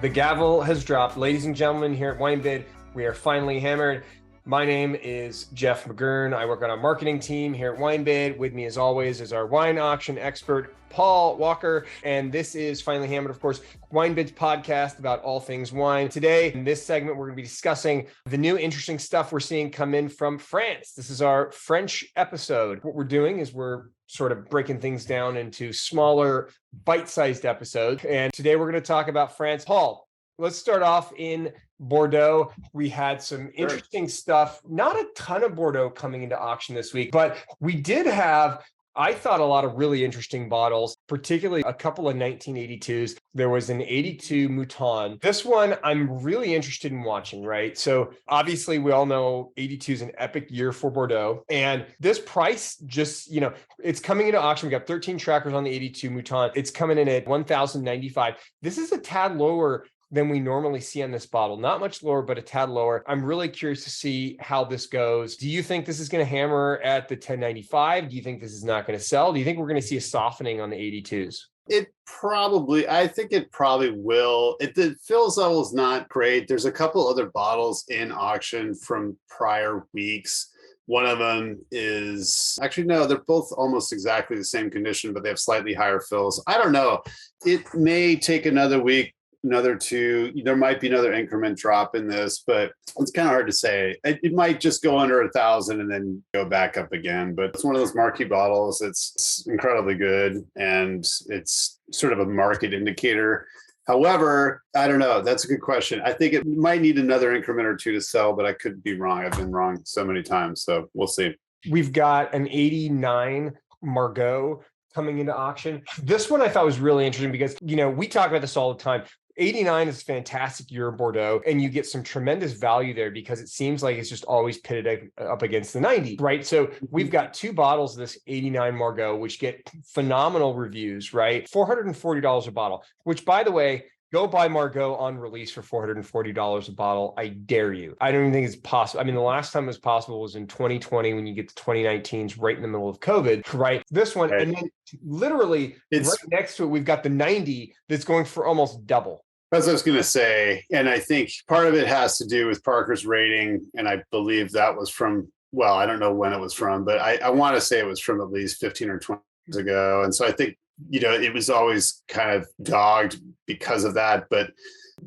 The gavel has dropped. Ladies and gentlemen, here at WineBid, we are finally hammered. My name is Jeff McGurn. I work on our marketing team here at WineBid. With me, as always, is our wine auction expert, Paul Walker. And this is Finally Hammered, of course, WineBid's podcast about all things wine. Today, in this segment, we're going to be discussing the new interesting stuff we're seeing come in from France. This is our French episode. What we're doing is we're sort of breaking things down into smaller, bite-sized episodes. And today we're going to talk about France. Paul, let's start off in Bordeaux. We had some interesting stuff, not a ton of Bordeaux coming into auction this week, but we did have, I thought, a lot of really interesting bottles, particularly a couple of 1982s. There was an 82 Mouton. This one I'm really interested in watching, right? So obviously we all know 82 is an epic year for Bordeaux. And this price just, it's coming into auction. We got 13 trackers on the 82 Mouton. It's coming in at $1,095. This is a tad lower than we normally see on this bottle. Not much lower, but a tad lower. I'm really curious to see how this goes. Do you think this is going to hammer at the 1095? Do you think this is not going to sell? Do you think we're going to see a softening on the 82s? I think it probably will. The fills level is not great. There's a couple other bottles in auction from prior weeks. One of them is actually, no, they're both almost exactly the same condition, but they have slightly higher fills. I don't know. It may take another week, another two. There might be another increment drop in this, but it's kind of hard to say. It might just go under 1,000 and then go back up again. But it's one of those marquee bottles. It's incredibly good, and it's sort of a market indicator. However, I don't know. That's a good question. I think it might need another increment or two to sell, but I could be wrong. I've been wrong so many times, so we'll see. We've got an 89 Margaux coming into auction. This one I thought was really interesting because, we talk about this all the time. 89 is a fantastic year in Bordeaux, and you get some tremendous value there because it seems like it's just always pitted up against the 90, right? So we've got two bottles of this 89 Margaux, which get phenomenal reviews, right? $440 a bottle, which, by the way, go buy Margaux on release for $440 a bottle. I dare you. I don't even think it's possible. I mean, the last time it was possible was in 2020 when you get to 2019's right in the middle of COVID, right? This one, right. And then literally right next to it, we've got the 90 that's going for almost double. That's what I was going to say. And I think part of it has to do with Parker's rating. And I believe that was from, well, I don't know when it was from, but I want to say it was from at least 15 or 20 years ago. And so I think, it was always kind of dogged because of that, but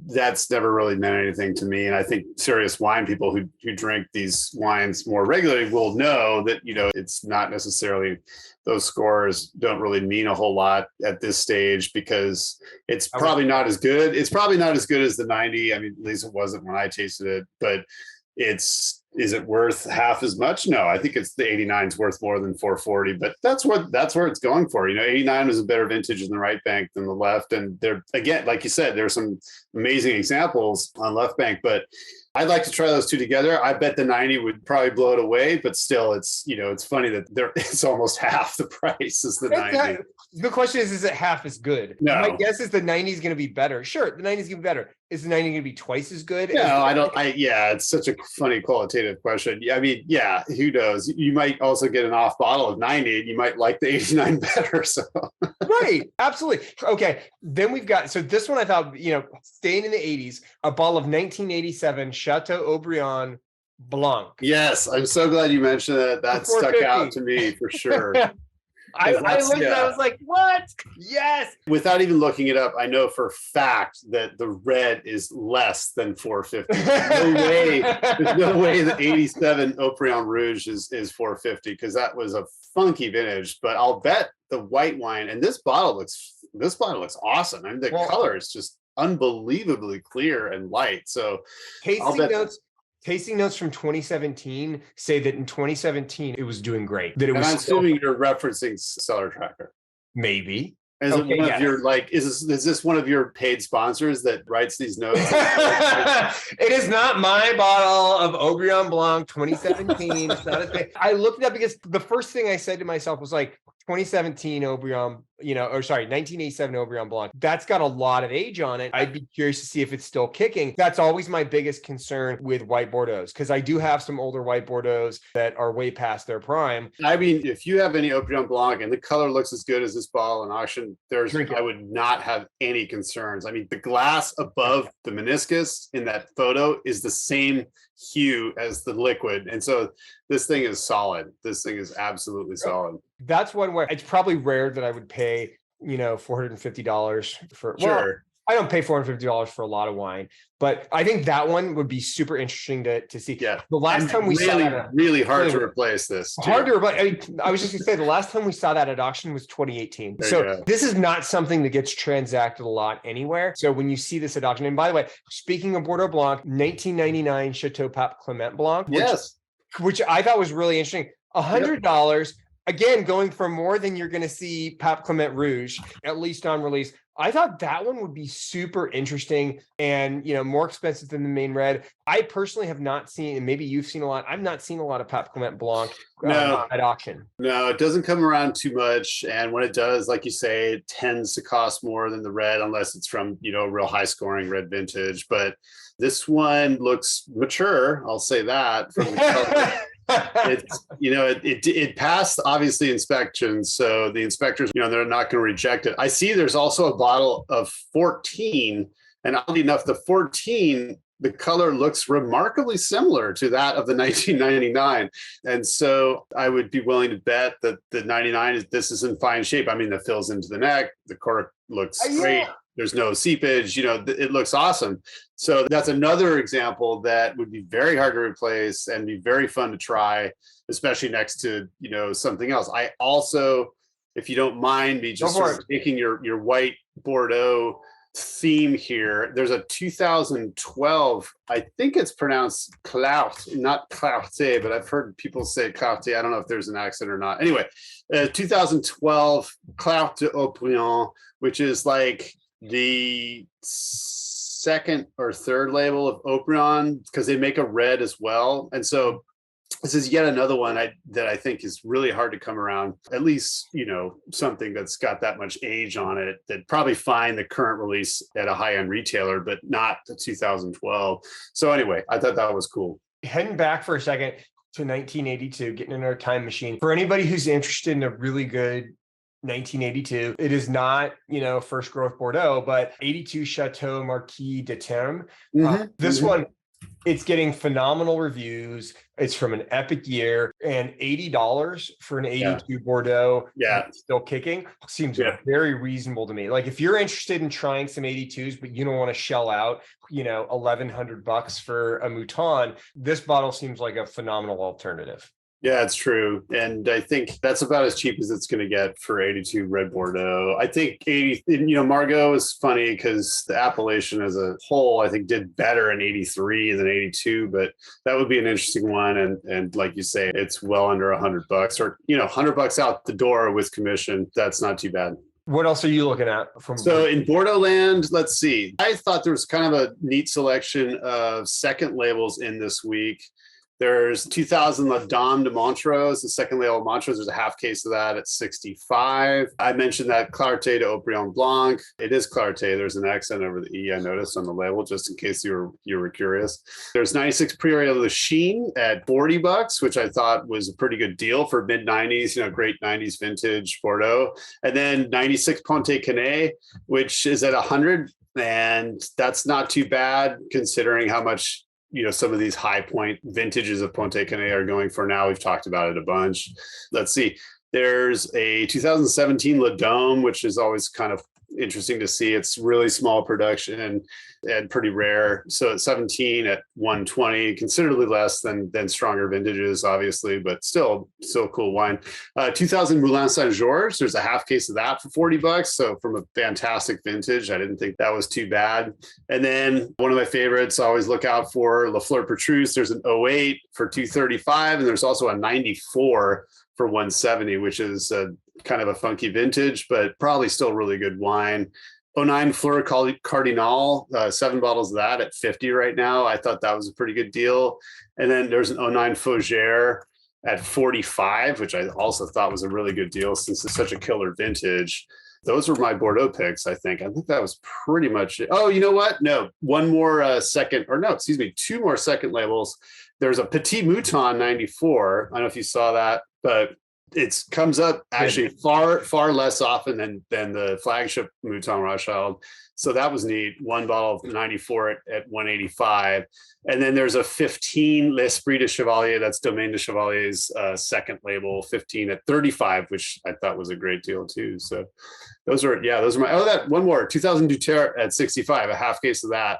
that's never really meant anything to me. And I think serious wine people who drink these wines more regularly will know that, it's not necessarily, those scores don't really mean a whole lot at this stage because it's probably not as good. It's probably not as good as the 90. I mean, at least it wasn't when I tasted it, but is it worth half as much? No, I think the 89 is worth more than 440, but that's where it's going for. 89 was a better vintage in the right bank than the left. And there, again, like you said, there's some amazing examples on left bank, but I'd like to try those two together. I bet the 90 would probably blow it away, but still it's funny that it's almost half the price as the 90. The question is it half as good? No. My guess is the 90 is going to be better. Sure, the 90 is going to be better. Is the 90 going to be twice as good? No, it's such a funny qualitative question. I mean, yeah, who knows? You might also get an off bottle of 90 and you might like the 89 better. So right, absolutely. Okay, then we've got, so this one I thought, staying in the 80s, a bottle of 1987 Chateau Haut-Brion Blanc. Yes, I'm so glad you mentioned that. That stuck out to me for sure. I looked at it, I was like, what? Yes. Without even looking it up, I know for a fact that the red is less than 450. There's no way the 87 Haut-Brion Rouge is 450 because that was a funky vintage. But I'll bet the white wine, and this bottle looks awesome. I mean, the color is just unbelievably clear and light. So Tasting notes from 2017 say that in 2017 it was doing great. I'm assuming you're referencing Cellar Tracker. Maybe. Is it one of your is this one of your paid sponsors that writes these notes? It is not my bottle of Haut-Brion Blanc 2017. It's not a thing. I looked it up because the first thing I said to myself was like, 2017 Obrion, 1987 Obrion Blanc. That's got a lot of age on it. I'd be curious to see if it's still kicking. That's always my biggest concern with white Bordeauxs, because I do have some older white Bordeauxs that are way past their prime. I mean, if you have any Obrion Blanc and the color looks as good as this bottle in auction, I would not have any concerns. I mean, the glass above the meniscus in that photo is the same hue as the liquid. And so this thing is solid. This thing is absolutely solid. That's one where it's probably rare that I would pay, $450 for. Sure. Well, I don't pay $450 for a lot of wine, but I think that one would be super interesting to see. Yeah. The last time we saw that, really hard to replace this. Hard to replace. I was just gonna say the last time we saw that at auction was 2018. So this is not something that gets transacted a lot anywhere. So when you see this at auction, and by the way, speaking of Bordeaux Blanc, 1999 Chateau Pape Clement Blanc, which I thought was really interesting. $100. Again, going for more than you're going to see Pape Clement Rouge, at least on release. I thought that one would be super interesting and, more expensive than the main red. I personally have not seen, and maybe you've seen a lot. I've not seen a lot of Pape Clement Blanc at auction. No, it doesn't come around too much. And when it does, like you say, it tends to cost more than the red, unless it's from, a real high scoring red vintage. But this one looks mature. I'll say that from the color. It passed obviously inspections, so the inspectors they're not going to reject it. I see there's also a bottle of 14, and oddly enough, the 14, the color looks remarkably similar to that of the 1999, and so I would be willing to bet that the 99 this is in fine shape. I mean, that fills into the neck, the cork looks great. There's no seepage, it looks awesome. So that's another example that would be very hard to replace and be very fun to try, especially next to, something else. I also, if you don't mind me just sort of taking your white Bordeaux theme here, there's a 2012, I think it's pronounced Clout, not Clarté, but I've heard people say Clarté. I don't know if there's an accent or not. Anyway, 2012 Clout de Haut-Brion, which is like the second or third label of Haut-Brion, because they make a red as well. And so this is yet another one that I think is really hard to come around, at least, something that's got that much age on it that probably find the current release at a high-end retailer, but not the 2012. So anyway, I thought that was cool. Heading back for a second to 1982, getting in our time machine. For anybody who's interested in a really good 1982. It is not, first growth Bordeaux, but 82 Chateau Marquis de Terme. This one, it's getting phenomenal reviews. It's from an epic year, and $80 for an 82 Bordeaux. Still kicking seems very reasonable to me. Like if you're interested in trying some 82s, but you don't want to shell out, $1,100 for a Mouton, this bottle seems like a phenomenal alternative. Yeah, it's true. And I think that's about as cheap as it's going to get for 82 Red Bordeaux. I think Margaux is funny because the appellation as a whole, I think, did better in 83 than 82, but that would be an interesting one. And like you say, it's well under $100 or, $100 out the door with commission. That's not too bad. What else are you looking at? So in Bordeaux land, let's see. I thought there was kind of a neat selection of second labels in this week. There's 2000 La Dame de Montrose, the second label of Montrose. There's a half case of that at $65. I mentioned that Clarté de Haut-Brion Blanc. It is Clarté. There's an accent over the E, I noticed on the label, just in case you were curious. There's 96 Prieuré Le Chine at $40, which I thought was a pretty good deal for mid-90s, great 90s vintage Bordeaux. And then 96 Pontet Canet, which is at $100. And that's not too bad considering how much some of these high point vintages of Pontet Canet are going for now. We've talked about it a bunch. Let's see. There's a 2017 La Dome, which is always kind of interesting to see. It's really small production and pretty rare. So at 17 at 120, considerably less than stronger vintages, obviously, but still cool wine. 2000 Moulin Saint-Georges, there's a half case of that for $40. So from a fantastic vintage, I didn't think that was too bad. And then one of my favorites, I always look out for La Fleur Petrus. There's an 08 for $235, and there's also a 94 for $170, which is kind of a funky vintage, but probably still really good wine. 09 Fleur Cardinal, 7 bottles of that at $50 right now. I thought that was a pretty good deal. And then there's an 09 Fougère at 45, which I also thought was a really good deal since it's such a killer vintage. Those were my Bordeaux picks, I think. I think that was pretty much it. Oh, you know what? No, one more second, or no, excuse me, two more second labels. There's a Petit Mouton 94. I don't know if you saw that, but it comes up actually far less often than the flagship Mouton Rothschild. So that was neat. One bottle of 94 at 185. And then there's a 15 L'Esprit de Chevalier. That's Domaine de Chevalier's second label, 15 at 35, which I thought was a great deal too. So those are my, that one more, 2000 Duterre at 65, a half case of that.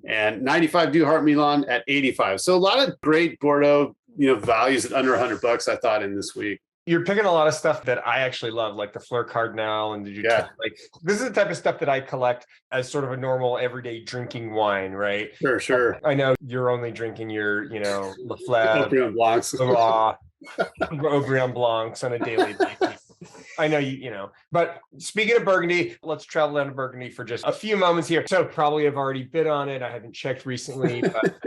And 95 Du Hart Milan at 85. So a lot of great Bordeaux, values at under $100, I thought, in this week. You're picking a lot of stuff that I actually love, like the Fleur Cardinal and like this is the type of stuff that I collect as sort of a normal everyday drinking wine, right? Sure. I know you're only drinking your, Lafleur, Haut-Brion Blancs, Haut-Brion Blancs on a daily basis. I know but speaking of Burgundy, let's travel down to Burgundy for just a few moments here. So probably have already bid on it. I haven't checked recently, but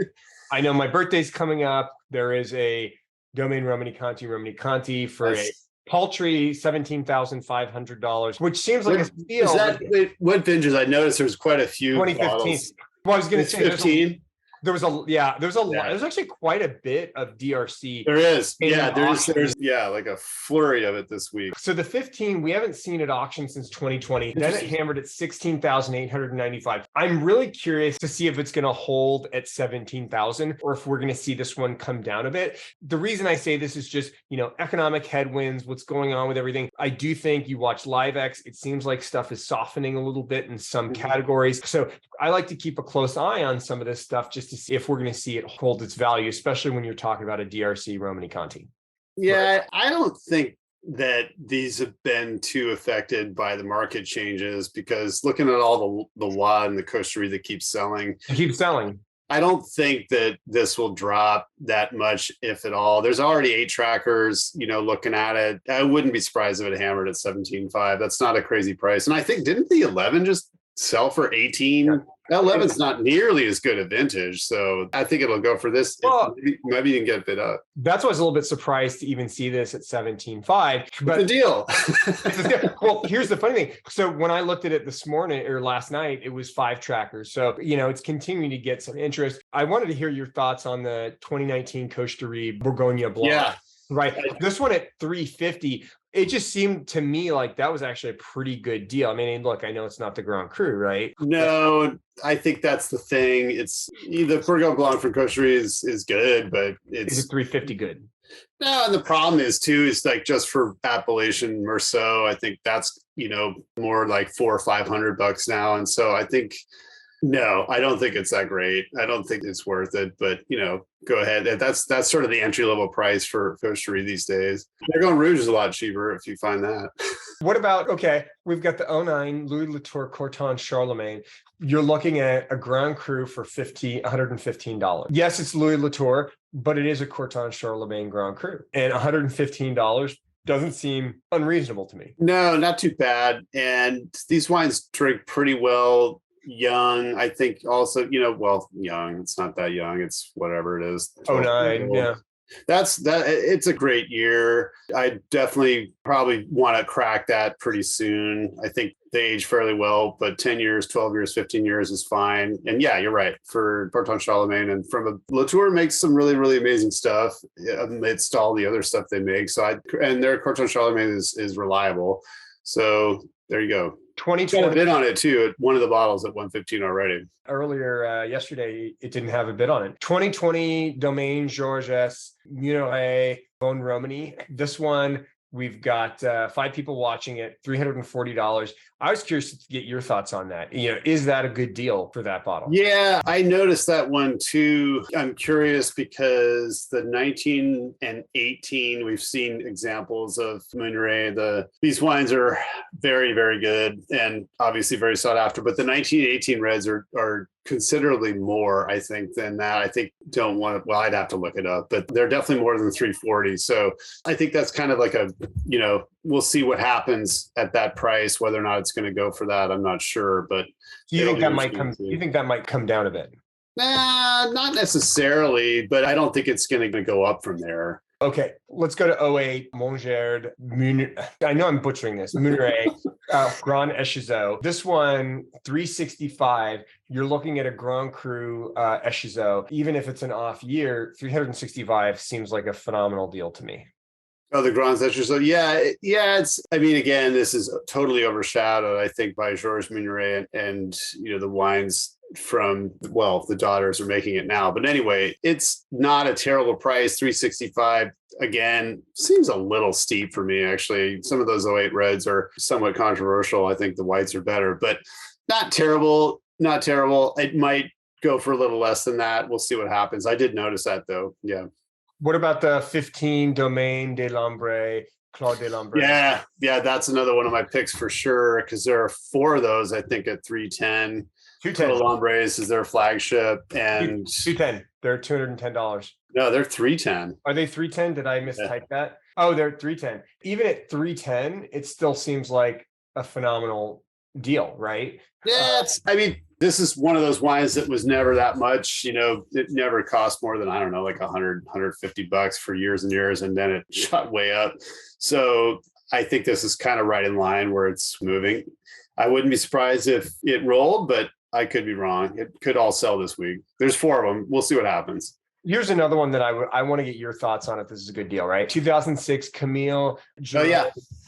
I know my birthday's coming up. There is a Domaine Romanée Conti for a paltry $17,500, which seems like a steal. What vintage? I noticed there's quite a few. 2015. Bottles. Well, I was going to say 15. There's actually quite a bit of DRC. There is. Yeah, there's like a flurry of it this week. So the 15, we haven't seen at auction since 2020. Then it hammered at 16,895. I'm really curious to see if it's going to hold at 17,000 or if we're going to see this one come down a bit. The reason I say this is just, economic headwinds, what's going on with everything. I do think you watch LiveX, it seems like stuff is softening a little bit in some categories. So I like to keep a close eye on some of this stuff just to see if we're going to see it hold its value, especially when you're talking about a DRC Romanée Conti. Yeah, I don't think that these have been too affected by the market changes because looking at all the WA and the Costa Rica that keeps selling. I don't think that this will drop that much, if at all. There's already 8 trackers, looking at it. I wouldn't be surprised if it hammered at 17.5. That's not a crazy price. And I think, didn't the 11 just sell for 18? Yeah. That 11's not nearly as good a vintage. So I think it'll go for this. Well, maybe you can get a bit up. That's why I was a little bit surprised to even see this at 17.5. But the deal. Well, here's the funny thing. So when I looked at it this morning or last night, it was 5 trackers. So, it's continuing to get some interest. I wanted to hear your thoughts on the 2019 Costa Rica Bourgogne Blanc. Yeah. Right. This one at 350. It just seemed to me like that was actually a pretty good deal. I mean, look, I know it's not the Grand Cru, right? No, I think that's the thing. It's the Bourgogne Blanc from Costa Rica is good, but it's 350 good. No, and the problem is like just for Appellation Merceau, I think that's more like $400 or $500 now, and so I think. No, I don't think it's that great. I don't think it's worth it, but go ahead. That's sort of the entry level price for Costa Rica these days. Bourgogne Rouge is a lot cheaper if you find that. What about, we've got the 09 Louis Latour Corton Charlemagne. You're looking at a Grand Cru for $115. Yes, it's Louis Latour, but it is a Corton Charlemagne Grand Cru. And $115 doesn't seem unreasonable to me. No, not too bad. And these wines drink pretty well. Young, I think also, young, it's not that young, it's whatever it is. 09, yeah. It's a great year. I definitely probably want to crack that pretty soon. I think they age fairly well, but 10 years, 12 years, 15 years is fine. And yeah, you're right. For Corton Charlemagne and from Latour makes some really, really amazing stuff amidst all the other stuff they make. So and their Corton Charlemagne is reliable. So there you go. 2020 bid on it too. One of the bottles at 115 already. Earlier yesterday, it didn't have a bid on it. 2020 Domaine Georges Muneray Bon Romani. This one, we've got 5 people watching it, $340. I was curious to get your thoughts on that. Is that a good deal for that bottle? Yeah, I noticed that one too. I'm curious because the 19 and 18, we've seen examples of Muneray. These wines are very, very good and obviously very sought after, but the 19 and 18 reds are considerably more, I think, than that. I think I'd have to look it up, but they're definitely more than 340. So I think that's kind of like we'll see what happens at that price, whether or not it's going to go for that. I'm not sure, but do you think that might come down a bit? Nah, not necessarily, but I don't think it's going to go up from there. Okay, let's go to '08. Mongerd, I know I'm butchering this. Muneret, Grand Echezot. This one, 365. You're looking at a Grand Cru Echezot. Even if it's an off year, 365 seems like a phenomenal deal to me. Oh, the Grand Century. So yeah. It's. I mean, again, this is totally overshadowed, I think, by Georges Muneret and the wines from the daughters are making it now. But anyway, it's not a terrible price. 365 again seems a little steep for me, actually. Some of those '08 reds are somewhat controversial. I think the whites are better, but not terrible. Not terrible. It might go for a little less than that. We'll see what happens. I did notice that though. Yeah. What about the 15 Domaine des Lambrets, Claude des Lambrets? Yeah, that's another one of my picks for sure, because there are 4 of those, I think, at 310. 210. Lambrets is their flagship, and 210. They're $210. No, they're 310. Are they 310? Did I mistype that? Oh, they're 310. Even at 310, it still seems like a phenomenal deal, right? Yeah, this is one of those wines that was never that much. It never cost more than, I don't know, like $100-$150 for years and years, and then it shot way up. So I think this is kind of right in line where it's moving. I wouldn't be surprised if it rolled, but I could be wrong. It could all sell this week. There's 4 of them. We'll see what happens. Here's another one that I want to get your thoughts on if this is a good deal, right? 2006 Camille.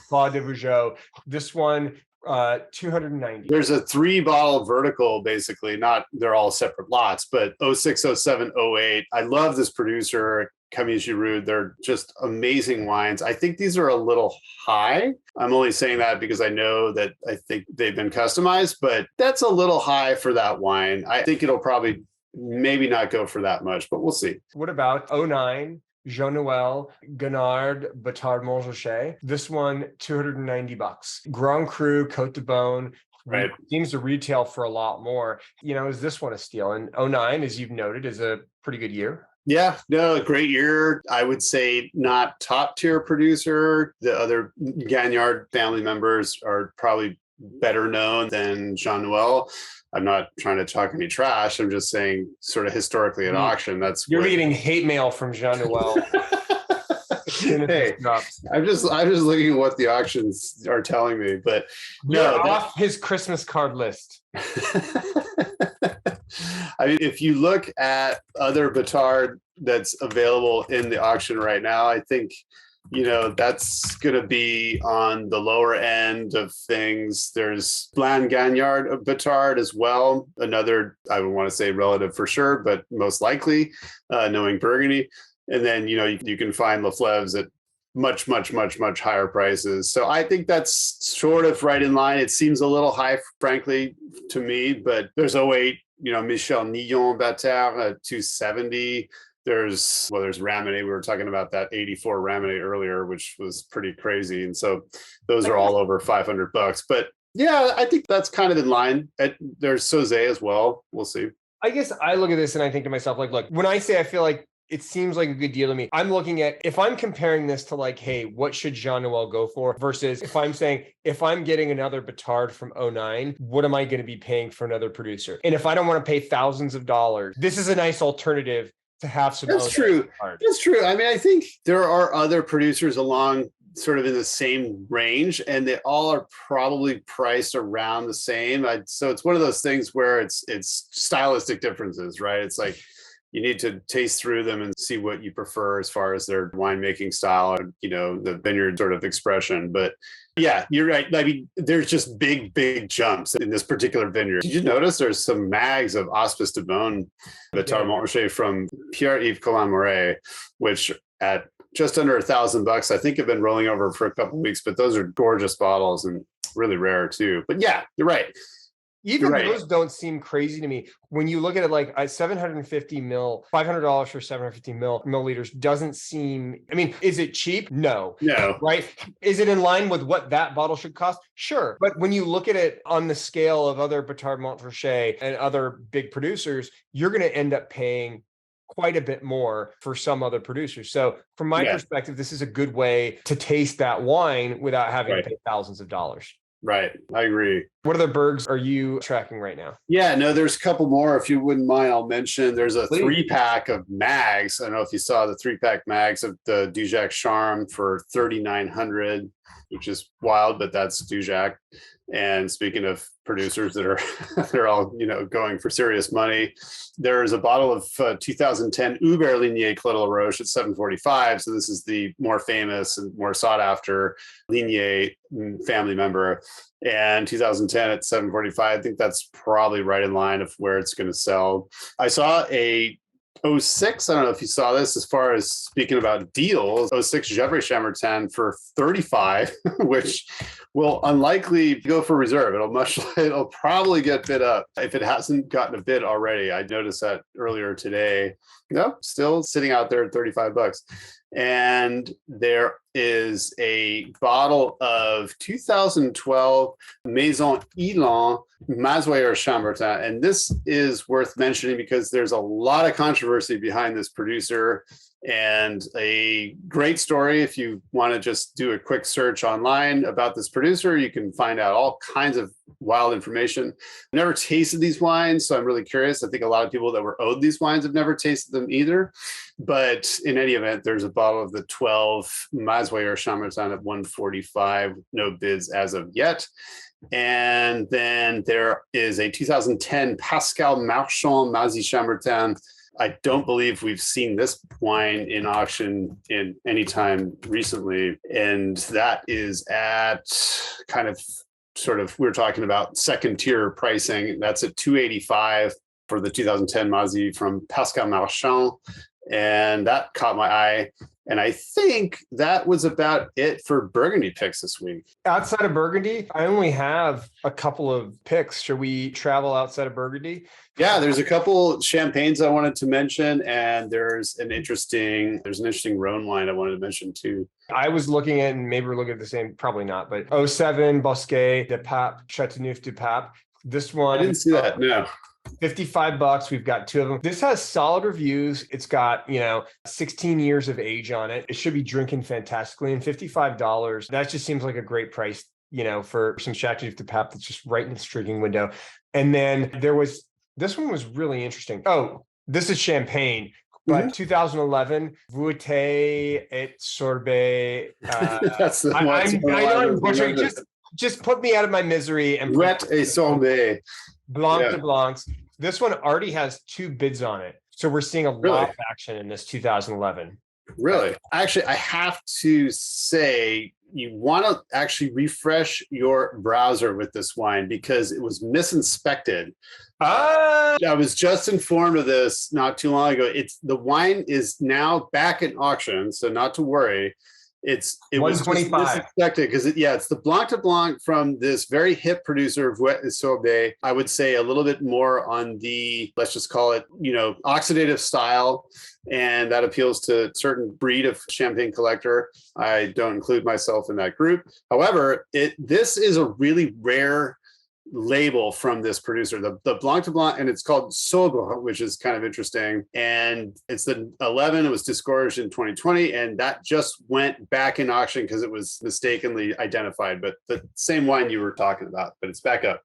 Claude de Vougeot. This one, 290. There's a 3-bottle vertical, basically. They're all separate lots, but 06, 07, 08. I love this producer, Camille Giroud. They're just amazing wines. I think these are a little high. I'm only saying that because I know that I think they've been customized, but that's a little high for that wine. I think it'll probably maybe not go for that much, but we'll see. What about '09? Jean-Noël, Guinard, Batard Montrachet. This one, $290. Grand Cru, Côte de Beaune. Right. Seems to retail for a lot more. Is this one a steal? And '09, as you've noted, is a pretty good year. Yeah, no, a great year. I would say not top tier producer. The other Gagnard family members are probably better known than Jean-Noël. I'm not trying to talk any trash. I'm just saying, sort of historically at auction, you're getting hate mail from Jean-Noël. Hey, I'm just looking at what the auctions are telling me, but you're off his Christmas card list. I mean, if you look at other Batard that's available in the auction right now, I think that's going to be on the lower end of things. There's Blanc Gagnard of Batard as well. Another, I would want to say relative for sure, but most likely knowing Burgundy. And then, you can find Lafleves at much, much, much, much higher prices. So I think that's sort of right in line. It seems a little high, frankly, to me, but there's '08, Michel Nillon Batard at 270. There's Ramene. We were talking about that 84 Ramene earlier, which was pretty crazy. And so those are all over $500. But yeah, I think that's kind of in line. There's Sauzet as well. We'll see. I guess I look at this and I think to myself, look, when I say I feel like it seems like a good deal to me, I'm looking at, if I'm comparing this to hey, what should Jean-Noël go for? Versus if I'm saying, if I'm getting another Batard from '09, what am I going to be paying for another producer? And if I don't want to pay thousands of dollars, this is a nice alternative to have some. That's true. That's true. I mean, I think there are other producers along sort of in the same range, and they all are probably priced around the same. So it's one of those things where it's stylistic differences, right? It's like you need to taste through them and see what you prefer as far as their winemaking style and, the vineyard sort of expression. But yeah, you're right. I mean, there's just big, big jumps in this particular vineyard. Did you notice there's some mags of Hospice de Beaune, Batard Montrachet from Pierre-Yves Colin-Moret, which at just under $1,000, I think have been rolling over for a couple of weeks, but those are gorgeous bottles and really rare too. But yeah, you're right. Even those don't seem crazy to me. When you look at it like 750 mil, $500 for 750 milliliters doesn't seem, I mean, is it cheap? No. Right? Is it in line with what that bottle should cost? Sure. But when you look at it on the scale of other Batard Montrachet and other big producers, you're going to end up paying quite a bit more for some other producers. So from my perspective, this is a good way to taste that wine without having to pay thousands of dollars. Right. I agree. What other bergs are you tracking right now? Yeah, no, there's a couple more. If you wouldn't mind, I'll mention there's a Please. 3-pack of mags. I don't know if you saw the 3-pack mags of the Dujac Charme for 3,900, which is wild, but that's Dujac. And speaking of producers that are they're all, going for serious money, there's a bottle of 2010 Hubert Ligné Clos de la Roche at 745. So this is the more famous and more sought after Ligné family member. And 2010 at 745. I think that's probably right in line of where it's going to sell. I saw a '06. I don't know if you saw this, as far as speaking about deals, '06 Gevrey Chambertin for 35, which will unlikely go for reserve. It'll probably get bid up if it hasn't gotten a bid already. I noticed that earlier today. No, still sitting out there at $35. And there is a bottle of 2012 Maison Elan Mazoyer Chambertin. And this is worth mentioning because there's a lot of controversy behind this producer, and a great story. If you want to just do a quick search online about this producer, you can find out all kinds of wild information. I've never tasted these wines, so I'm really curious. I think a lot of people that were owed these wines have never tasted them either. But in any event, there's a bottle of the 12 Mazoyer Chambertin at 145, no bids as of yet. And then there is a 2010 Pascal Marchand Mazy Chambertin. I don't believe we've seen this wine in auction in any time recently. And that is at we were talking about second tier pricing. That's at 285 for the 2010 Mazy from Pascal Marchand. And that caught my eye. And I think that was about it for Burgundy picks this week. Outside of Burgundy, I only have a couple of picks. Should we travel outside of Burgundy? Yeah, there's a couple champagnes I wanted to mention, and there's an interesting Rhone wine I wanted to mention too. I was looking at, and maybe we're looking at the same, probably not, but '07 Bosquet de Pape, Chateauneuf du Pape. This one, I didn't see that. No. $55. We've got two of them. This has solid reviews. It's got, 16 years of age on it. It should be drinking fantastically. And $55, that just seems like a great price, for some Chateauneuf du Pape that's just right in the drinking window. And then this one was really interesting. Oh, this is champagne. But 2011, Vouete et Sorbet. That's the one. I know I'm butchering. Just put me out of my misery. And Vouete et Sorbet. Blanc de Blancs. This one already has 2 bids on it. So we're seeing a lot of action in this 2011. Really? Actually, I have to say, you want to actually refresh your browser with this wine because it was misinspected. I was just informed of this not too long ago. The wine is now back in auction, so not to worry. It was misinspected because it's the Blanc de Blanc from this very hip producer, Vouete et Sorbet. I would say a little bit more on the, let's just call it, oxidative style. And that appeals to a certain breed of champagne collector. I don't include myself in that group. However, this is a really rare label from this producer, the Blanc de Blanc, and it's called Sobre, which is kind of interesting. And it's the 11. It was disgorged in 2020, and that just went back in auction because it was mistakenly identified. But the same wine you were talking about, but it's back up.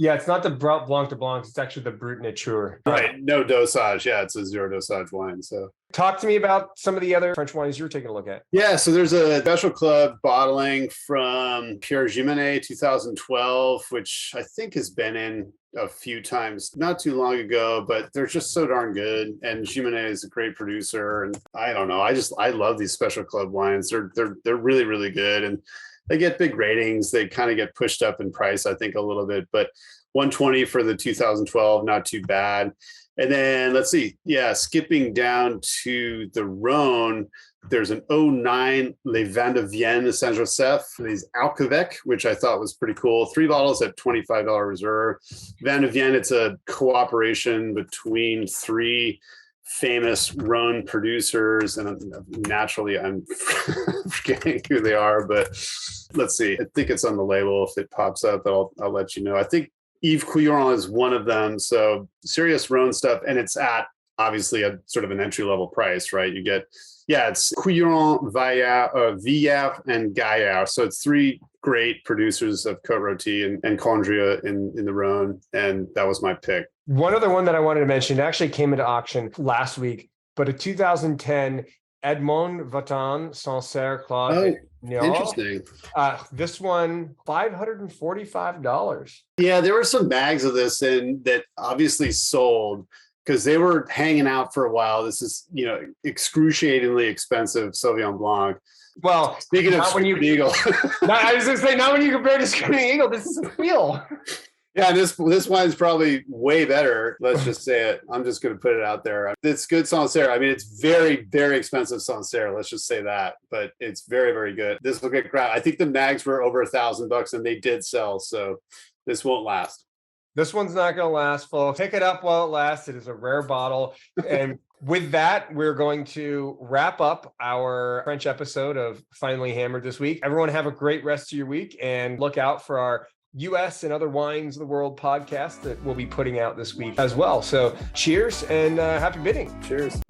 Yeah, it's not the Blanc de Blanc. It's actually the Brut Nature. Right. No dosage. Yeah, it's a zero dosage wine. So talk to me about some of the other French wines you're taking a look at. Yeah, so there's a special club bottling from Pierre Giminet 2012, which I think has been in a few times not too long ago, but they're just so darn good. And Giminet is a great producer. And I don't know, I love these special club wines. They're really, really good. And they get big ratings. They kind of get pushed up in price, I think, a little bit, but 120 for the 2012, not too bad. And then let's see. Yeah, skipping down to the Rhone, there's an 09 Les Vins de Vienne Saint Joseph, these Alquebec, which I thought was pretty cool. 3 bottles at $25 reserve. Vin de Vienne, it's a cooperation between 3 famous Rhone producers, and naturally I'm forgetting who they are, but let's see. I think it's on the label. If it pops up, I'll let you know. I think Yves Couillon is one of them. So serious Rhone stuff, and it's at obviously a sort of an entry level price, right? You get Yeah, it's Cuillon, Villars, and Gaillard. So it's three great producers of Côte Rôtie and Condrieu in the Rhone. And that was my pick. One other one that I wanted to mention actually came into auction last week, but a 2010 Edmond Vatin Sancerre Claude. Oh, No, interesting. This one, $545. Yeah, there were some bags of this and that obviously sold because they were hanging out for a while. This is, excruciatingly expensive Sauvignon Blanc. Well, speaking of Screaming Eagle, I was going to say, not when you compare to Screaming Eagle, this is a steal. Yeah, this wine's probably way better. Let's just say it. I'm just going to put it out there. It's good Sancerre. I mean, it's very, very expensive Sancerre. Let's just say that, but it's very, very good. This will get crowded. I think the mags were over $1,000 and they did sell. So this won't last. This one's not going to last, folks. Pick it up while it lasts. It is a rare bottle. And with that, we're going to wrap up our French episode of Finally Hammered this week. Everyone have a great rest of your week and look out for our US and Other Wines of the World podcast that we'll be putting out this week as well. So cheers and happy bidding. Cheers.